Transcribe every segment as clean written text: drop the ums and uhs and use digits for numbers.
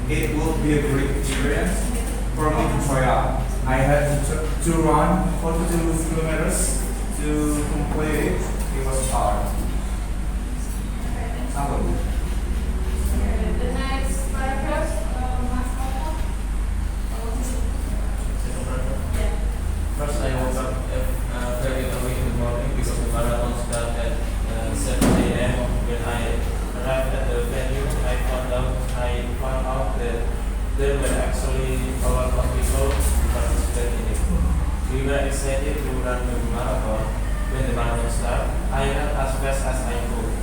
it will be a great experience for me to try out. I had to run 42 kilometers to complete it. It was hard. How about you? The next paragraph, Mas Koko. Yeah. First, I woke up very early in the morning because the marathon started at 7 a.m. When I arrived at the venue, I found out that there were actually a lot of people who participated in it. We were excited to run the marathon. When the marathon started, I ran as fast as I could.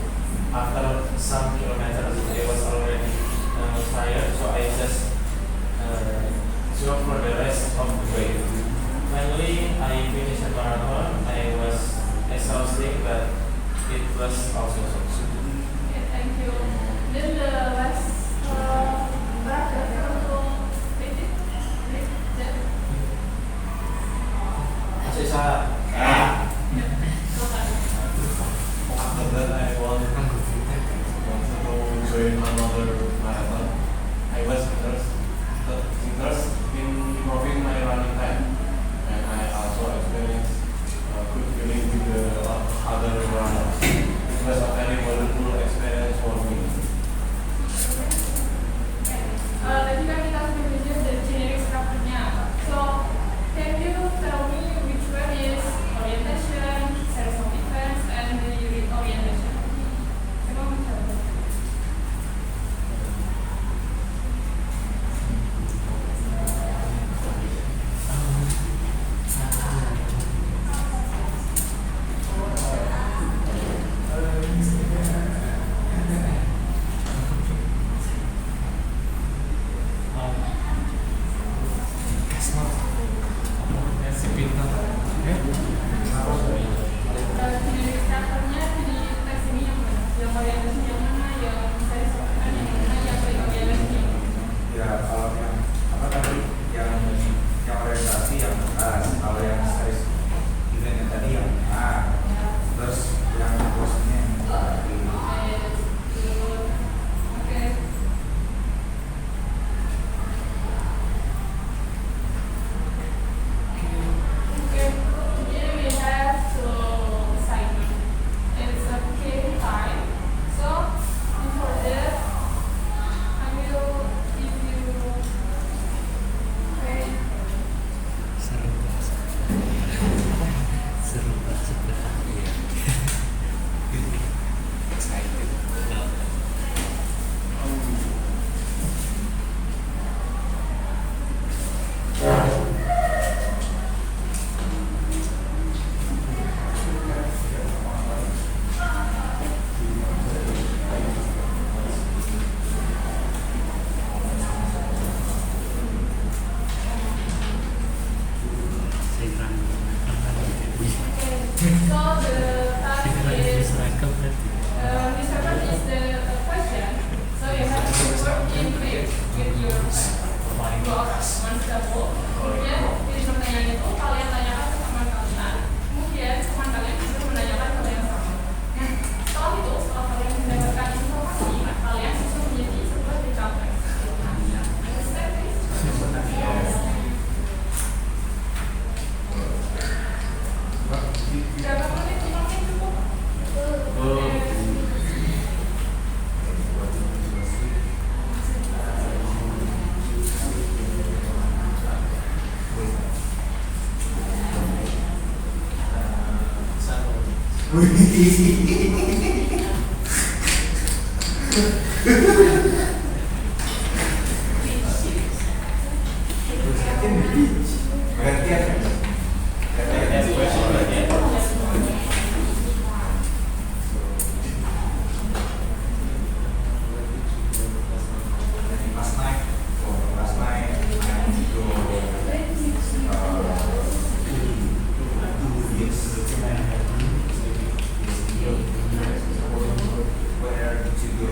After some kilometers, I was already tired, so I just jogged for the rest of the way. Finally, I finished the marathon. I was exhausted, but it was also so good. Okay, thank you. Then the last paragraph untuk read it. Masih salah. After that, I wanted to join another marathon. I was interested in improving my running time, and I also experienced good feeling with the other runners. It was a very wonderful experience for me. Tadi kan kita sudah belajar dari generic structure-nya apa. So, can you tell me which one is orientation, series of events, and the unit orientation? Coba mencoba. Generic structure-nya di teks ini yang mana? Yang orientation yang mana? Yang series of event yang mana? Yang orientation yang mana? Ya, kalau yang apa tadi yang orientasi yang atas, kalau yang series event yang tadi yang terus yang bosnya yang tadi. Okay. Okay, here we have assignment. It's a cave time. So before that, I will give you okay. Seru banget. Excited. So the task is this one is the question. So you have to work in group with your dua orang, one double. Kemudian di pertanyaan itu kalian tanyakan ke teman kalian. Kemudian teman kalian bisa menanyakan ke yang sama. Nah, setelah itu setelah kalian mendapatkan informasi, kalian bisa menjadi sebuah database. Understand this? Berapa menit? 5 menit cukup? Last night, I went to go where did you go?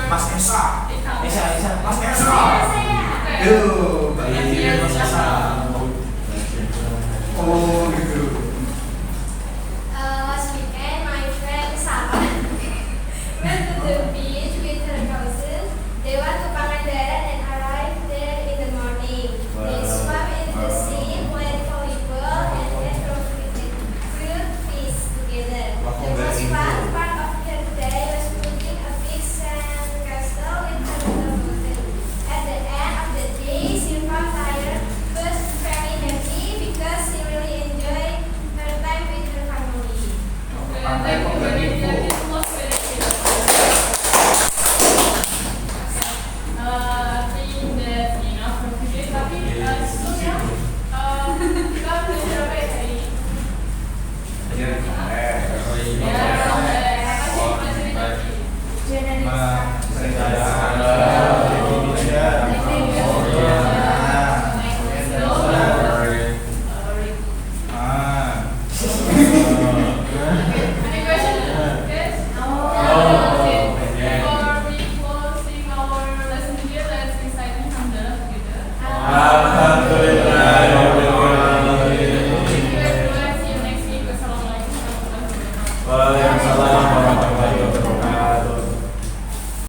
Mas Esa. Esa. Mas Esa. Okay. Yo, baik. Mas Esa. Oh, gitu.